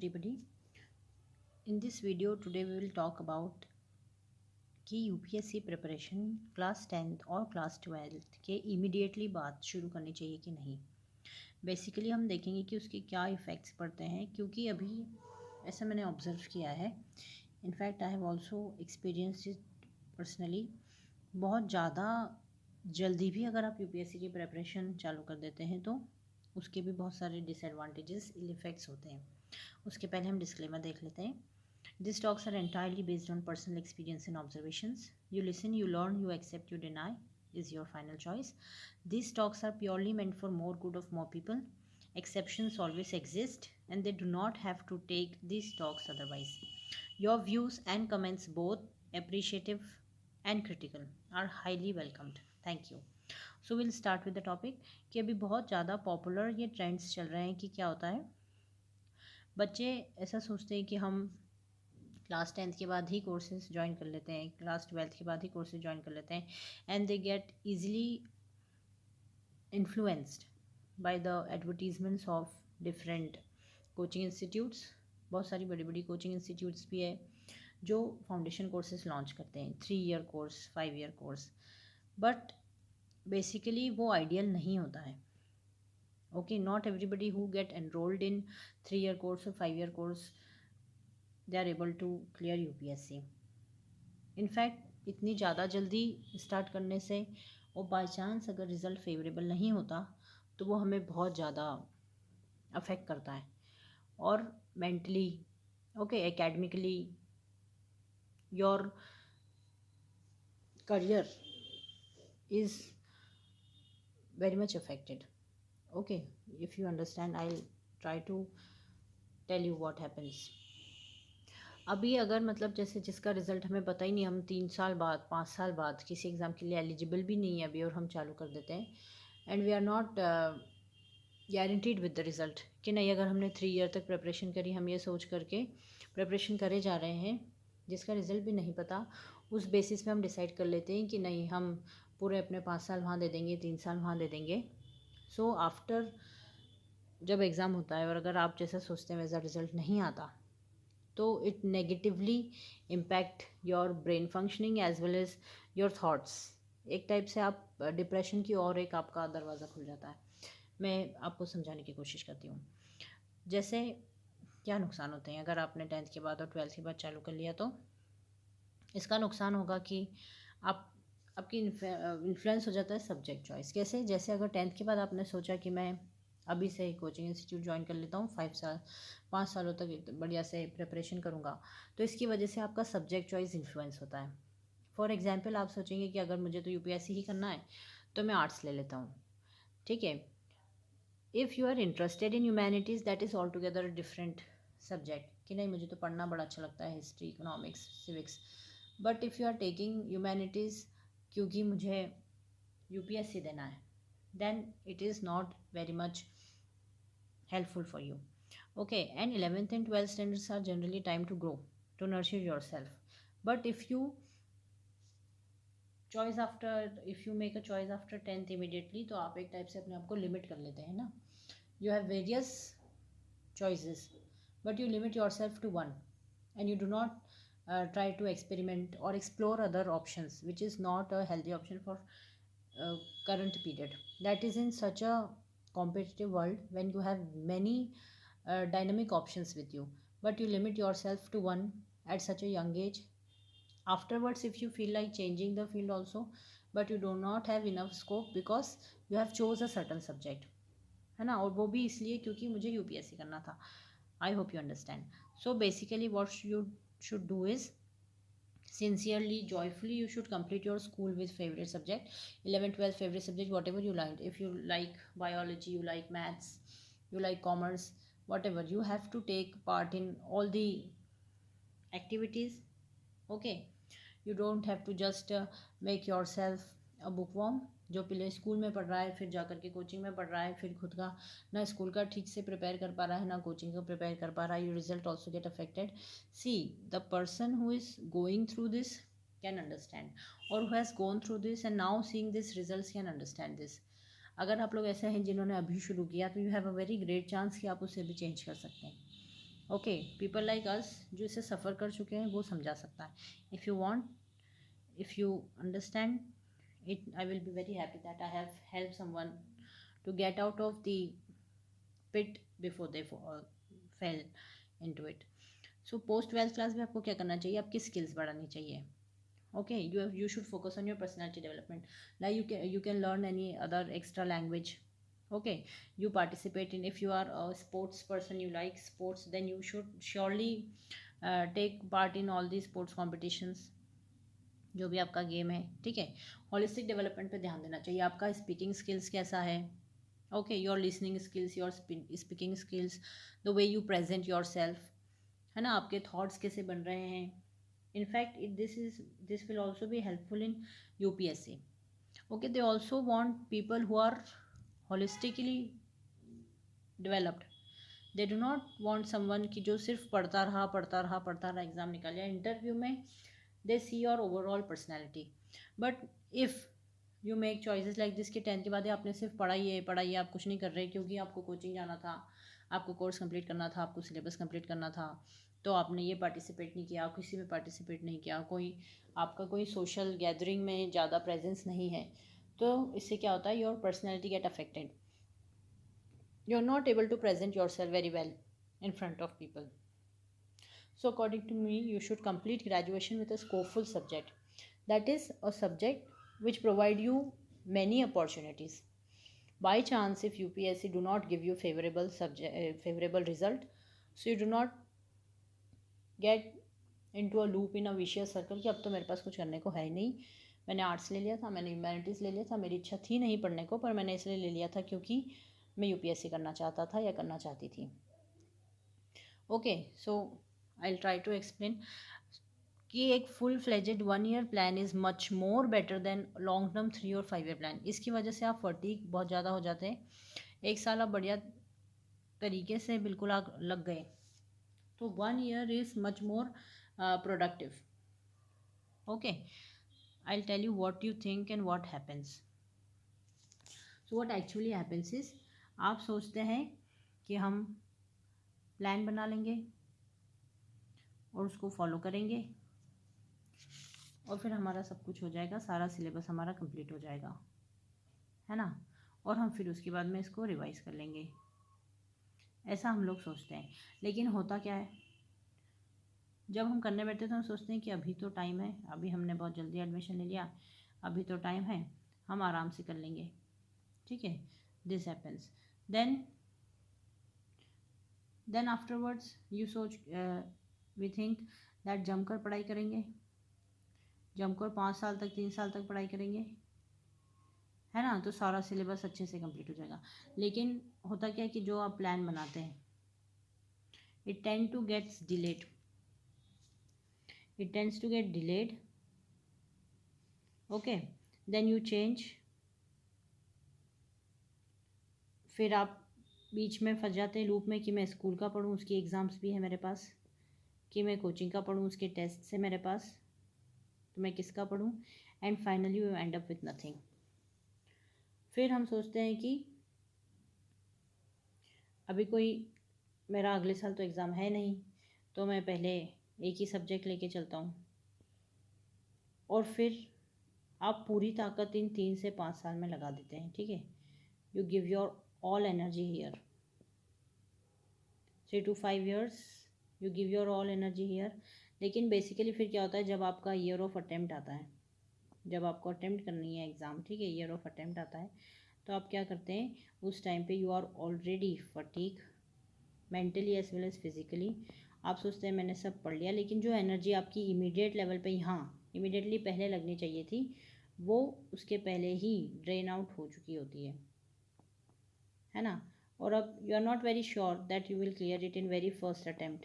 everybody. In this video today we will talk about कि UPSC preparation class 10th और class 12th के immediately बाद शुरू करनी चाहिए कि नहीं। बेसिकली हम देखेंगे कि उसके क्या इफ़ेक्ट्स पड़ते हैं, क्योंकि अभी ऐसा मैंने ऑब्ज़र्व किया है। In fact I have also experienced it personally. बहुत ज़्यादा जल्दी भी अगर आप यूपीएससी की प्रिपरेशन चालू कर देते हैं तो उसके भी बहुत सारे डिसएडवांटेजेस इफ़ेक्ट्स होते हैं। उसके पहले हम डिस्क्लेमर देख लेते हैं। These talks are entirely based on personal experience and observations. You listen, you learn, you accept, you deny is your final choice. These talks are purely meant for more good of more people. Exceptions always exist and they do not have to take these talks otherwise. Your views and comments, both appreciative and critical, are highly welcomed. Thank you. So we'll start with the topic कि अभी बहुत ज़्यादा popular ये trends चल रहे हैं कि क्या होता है, बच्चे ऐसा सोचते हैं कि हम क्लास 10th के बाद ही कोर्सेज ज्वाइन कर लेते हैं, क्लास 12th के बाद ही कोर्सेज ज्वाइन कर लेते हैं and they get easily influenced by the advertisements of different coaching institutes. बहुत सारी बड़ी बड़ी कोचिंग इंस्टीट्यूट्स भी है जो फाउंडेशन कोर्सेज लॉन्च करते हैं, 3 year course, 5 year course, but basically वो आइडियल नहीं होता है। Okay, not everybody who get enrolled in 3 year course और 5 year course they are able to clear UPSC. In fact इतनी ज़्यादा जल्दी स्टार्ट करने से और बाय चांस अगर रिज़ल्ट फेवरेबल नहीं होता तो वो हमें बहुत ज़्यादा अफेक्ट करता है, और mentally, okay, academically, your career is very much affected. Okay, if you understand, I'll try to tell you what happens. अभी अगर मतलब जैसे जिसका रिज़ल्ट हमें पता ही नहीं, हम 3 साल बाद, 5 साल बाद किसी एग्ज़ाम के लिए एलिजिबल भी नहीं है अभी, और हम चालू कर देते हैं and we are not guaranteed with the result कि नहीं, अगर हमने 3 ईयर तक प्रिपरेशन करी, हम ये सोच करके प्रिपरेशन करे जा रहे हैं जिसका रिज़ल्ट भी नहीं पता, उस बेसिस पे हम डिसाइड कर लेते हैं कि नहीं, हम पूरे अपने 5 साल वहाँ दे देंगे, 3 साल वहाँ दे देंगे। सो आफ्टर जब एग्ज़ाम होता है और अगर आप जैसा सोचते हैं वैसा रिज़ल्ट नहीं आता तो it negatively impact your brain functioning as well as your thoughts. एक टाइप से आप डिप्रेशन की और एक आपका दरवाज़ा खुल जाता है। मैं आपको समझाने की कोशिश करती हूँ। जैसे क्या नुकसान होते हैं अगर आपने 10th के बाद और 12th के बाद चालू कर लिया, तो इसका नुकसान होगा कि आपकी इन्फ्लुएंस हो जाता है सब्जेक्ट चॉइस। कैसे? जैसे अगर 10th के बाद आपने सोचा कि मैं अभी से ही कोचिंग इंस्टीट्यूट ज्वाइन कर लेता हूँ, 5 सालों तक बढ़िया से प्रिपरेशन करूँगा, तो इसकी वजह से आपका सब्जेक्ट चॉइस इन्फ्लुएंस होता है। फॉर एग्जांपल, आप सोचेंगे कि अगर मुझे तो यूपीएससी ही करना है तो मैं आर्ट्स ले लेता हूँ, ठीक है। If you are interested in humanities, that is all together different subject, कि नहीं मुझे तो पढ़ना बड़ा अच्छा लगता है, history, economics, civics, but if you are taking humanities क्योंकि मुझे यूपीएससी देना है, then it is not very much helpful for you. Okay, and 11th and 12th standards are generally time to grow, to nurture yourself. But if you make a choice after 10th immediately, तो आप एक type से अपने आप को limit कर लेते हैं ना। You have various choices, but you limit yourself to one, and you do not try to experiment or explore other options, which is not a healthy option for current period. That is in such a competitive world when you have many dynamic options with you, but you limit yourself to one at such a young age. Afterwards, if you feel like changing the field also, but you do not have enough scope because you have chose a certain subject, है ना, और वो भी इसलिए क्योंकि मुझे UPSC करना था। I hope you understand. So basically what you should do is sincerely, joyfully, you should complete your school with favorite subject, 11 12 favorite subject, whatever you like. If you like biology, you like maths, you like commerce, whatever, you have to take part in all the activities. Okay, you don't have to just make yourself a bookworm जो पहले school में पढ़ रहा है, फिर जाकर के coaching में पढ़ रहा है, फिर खुद का ना स्कूल का ठीक से प्रिपेयर कर पा रहा है, ना कोचिंग का प्रिपेयर कर पा रहा है, your result also get affected. See, the person who is going through this can understand, और who has gone through this and now seeing this results can understand this. अगर आप लोग ऐसे हैं जिन्होंने अभी शुरू किया, तो you have a very great chance कि आप उसे भी चेंज कर सकते हैं। ओके, पीपल लाइक अस जो इसे सफ़र कर चुके हैं वो समझा सकता है. If you want, if you understand it, I will be very happy that I have helped someone to get out of the pit before they fell into it. So post 12th class में आपको क्या करना चाहिए, आपकी skills बढ़ानी चाहिए. Okay, you should focus on your personality development. Like you can learn any other extra language. Okay, you participate in, if you are a sports person, you like sports, then you should surely take part in all these sports competitions, जो भी आपका game है. ठीक है, holistic development पे ध्यान देना चाहिए. आपका स्पीकिंग स्किल्स कैसा है. Okay, your listening skills, your speaking skills, the way you present yourself, है ना, आपके थॉट्स कैसे बन रहे हैं. In fact this will also be helpful in UPSC. Okay, they also want people who are holistically developed. They do not want someone की जो सिर्फ पढ़ता रहा एग्जाम निकाल लिया. इंटरव्यू में they see your overall personality. But if you make choices like this कि 10th के बाद आपने सिर्फ पढ़ाई है, आप कुछ नहीं कर रहे क्योंकि आपको कोचिंग जाना था, आपको कोर्स कंप्लीट करना था, आपको सिलेबस कंप्लीट करना था, तो आपने ये पार्टिसिपेट नहीं किया, किसी में पार्टिसिपेट नहीं किया, आपका कोई सोशल गैदरिंग में ज़्यादा प्रेजेंस नहीं है, तो इससे क्या होता है, your personality get affected. You are not able to present yourself very well in front of people. So according to me, you should complete graduation with a scopeful subject. That is a subject which provide you many opportunities. By chance, if UPSC do not give you favorable result, so you do not get into a loop in a vicious circle कि अब तो मेरे पास कुछ करने को है ही नहीं, मैंने आर्ट्स ले लिया था, मैंने ह्यूमैनिटीज़ ले लिया था, मेरी इच्छा थी नहीं पढ़ने को, पर मैंने इसलिए ले लिया था क्योंकि मैं यूपीएससी करना चाहता था या करना चाहती थी. Okay, so I try to explain कि एक full fledged 1 year plan is much more better than long term 3 और 5 ईयर प्लान. इसकी वजह से आप फटीग बहुत ज़्यादा हो जाते हैं. एक साल आप बढ़िया तरीके से बिल्कुल आप लग गए, तो 1 year is much more productive. Okay, I tell you what you think and what happens. So what actually happens is, आप सोचते हैं कि हम प्लान बना लेंगे और उसको फॉलो करेंगे और फिर हमारा सब कुछ हो जाएगा, सारा सिलेबस हमारा कंप्लीट हो जाएगा, है ना, और हम फिर उसके बाद में इसको रिवाइज कर लेंगे. ऐसा हम लोग सोचते हैं. लेकिन होता क्या है, जब हम करने बैठते तो हम सोचते हैं कि अभी तो टाइम है, अभी हमने बहुत जल्दी एडमिशन ले लिया, अभी तो टाइम है, हम आराम से कर लेंगे. ठीक है, this happens. Then afterwards you सोच, वी थिंक दैट जमकर पढ़ाई करेंगे, जमकर 5 साल तक 3 साल तक पढ़ाई करेंगे, है ना, तो सारा सिलेबस अच्छे से कंप्लीट हो जाएगा. लेकिन होता क्या है कि जो आप प्लान बनाते हैं, it tend to gets delayed, it tends to get delayed. Okay, then you change. फिर आप बीच में फंस जाते हैं लूप में कि मैं स्कूल का पढूं, उसकी एग्ज़ाम्स भी है मेरे पास, कि मैं कोचिंग का पढूं, उसके टेस्ट है मेरे पास, तो मैं किसका पढूं. And finally you end up with nothing. फिर हम सोचते हैं कि अभी कोई मेरा अगले साल तो एग्ज़ाम है नहीं, तो मैं पहले एक ही सब्जेक्ट लेके चलता हूँ, और फिर आप पूरी ताकत इन 3 से 5 साल में लगा देते हैं. ठीक है, you give your all energy here. 3 to 5 years you give your all energy here. लेकिन बेसिकली फिर क्या होता है, जब आपका ईयर ऑफ अटेम्प्ट आता है, जब आपको अटेम्प्ट करनी है एग्ज़ाम, ठीक है, ईयर ऑफ अटेम्प्ट आता है, तो आप क्या करते हैं, उस टाइम पे you are already fatigue mentally as well as physically. आप सोचते हैं मैंने सब पढ़ लिया, लेकिन जो एनर्जी आपकी इमीडिएट लेवल पे यहाँ इमीडिएटली पहले लगनी चाहिए थी, वो उसके पहले ही ड्रेन आउट हो चुकी होती है ना. और अब you are not very sure that you will clear it in very first attempt.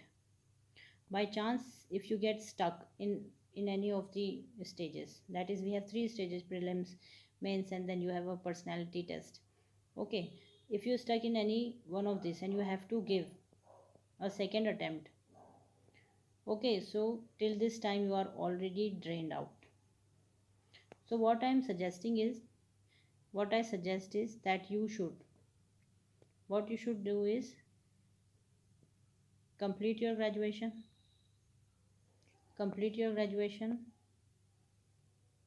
By chance if you get stuck in any of the stages, that is we have 3 stages, prelims, mains, and then you have a personality test. Okay, if you stuck in any one of this and you have to give a second attempt, okay, so till this time you are already drained out. So what I am suggesting is, what I suggest is that what you should do is complete your graduation, complete your graduation.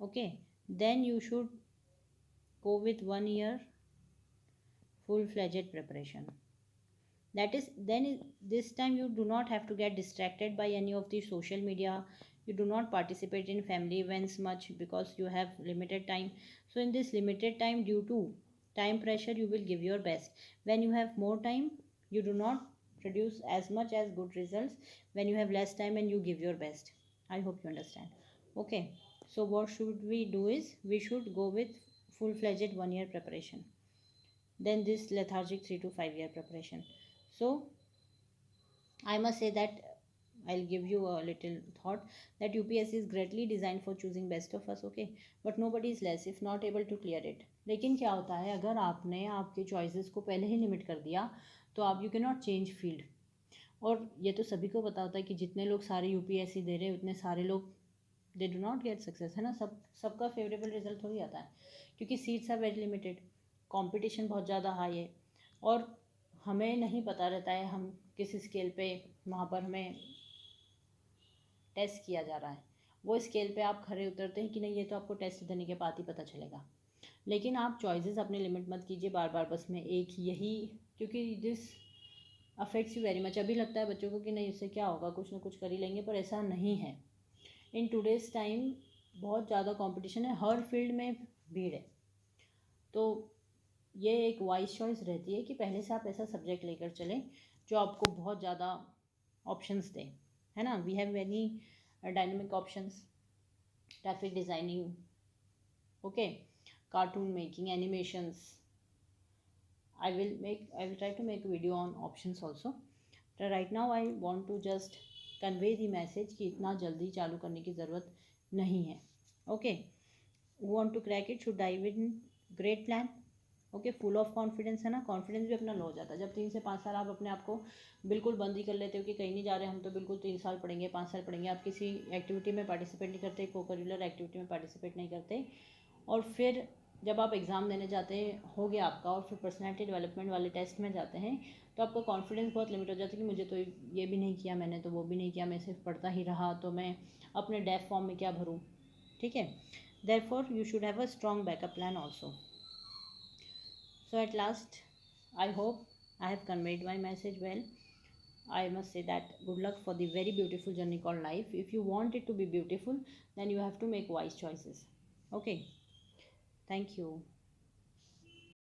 Okay, then you should go with 1 year full fledged preparation. That is, this time you do not have to get distracted by any of the social media. You do not participate in family events much because you have limited time. So in this limited time, due to time pressure, you will give your best. When you have more time, you do not produce as much as good results. When you have less time and you give your best. I hope you understand. Okay, so what should we do is we should go with full fledged 1 year preparation, then this lethargic 3 to 5 year preparation. So I must say that I'll give you a little thought that UPSC is greatly designed for choosing best of us, okay, but nobody is less if not able to clear it. लेकिन क्या होता है, अगर आपने आपके choices को पहले ही limit कर दिया तो आप you can not change field. और ये तो सभी को पता होता है कि जितने लोग सारे यूपीएससी दे रहे हैं उतने सारे लोग they do not get success, है ना. सबका फेवरेबल रिजल्ट थोड़ी आता है, क्योंकि seats are very limited, competition बहुत ज़्यादा हाई है और हमें नहीं पता रहता है हम किस स्केल पे वहाँ पर हमें टेस्ट किया जा रहा है. वो स्केल पे आप खड़े उतरते हैं कि नहीं, ये तो आपको टेस्ट देने के बाद ही पता चलेगा. लेकिन आप चॉइसेस अपने लिमिट मत कीजिए बार बार बस में एक यही, क्योंकि this affects you very much. अभी लगता है बच्चों को कि नहीं इससे क्या होगा, कुछ ना कुछ कर ही लेंगे, पर ऐसा नहीं है. इन टूडेज़ टाइम बहुत ज़्यादा कंपटीशन है, हर फील्ड में भीड़ है. तो ये एक वाइज चॉइस रहती है कि पहले से आप ऐसा सब्जेक्ट लेकर चलें जो आपको बहुत ज़्यादा ऑप्शंस दें, है ना. We have very dynamic options, graphic designing, okay, cartoon making, animations. I will try to make a video on options also. But right now I want to just convey the message कि इतना जल्दी चालू करने की ज़रूरत नहीं है. Okay, who want to crack it should dive in, great plan. Okay, full of confidence, है ना. कॉन्फिडेंस भी अपना लो हो जाता है जब 3 से 5 साल आप अपने आप को बिल्कुल बंद ही कर लेते हो कि कहीं नहीं जा रहे हम तो बिल्कुल 3 साल पढ़ेंगे 5 साल पढ़ेंगे. आप किसी एक्टिविटी में पार्टिसिपेट नहीं करते, को करिकुलर एक्टिविटी में पार्टिसिपेट नहीं करते, और फिर जब आप एग्ज़ाम देने जाते हैं, हो गया आपका, और फिर पर्सनैलिटी डेवलपमेंट वाले टेस्ट में जाते हैं तो आपका कॉन्फिडेंस बहुत लिमिट हो जाता है कि मुझे तो ये भी नहीं किया मैंने, तो वो भी नहीं किया, मैं सिर्फ पढ़ता ही रहा, तो मैं अपने डेफ फॉर्म में क्या भरूँ. ठीक है, therefore you should have a strong backup plan also. So at last, I hope I have conveyed my message well. I must say that good luck for the very beautiful journey called life. If you want it to be beautiful, then you have to make wise choices. Okay, thank you.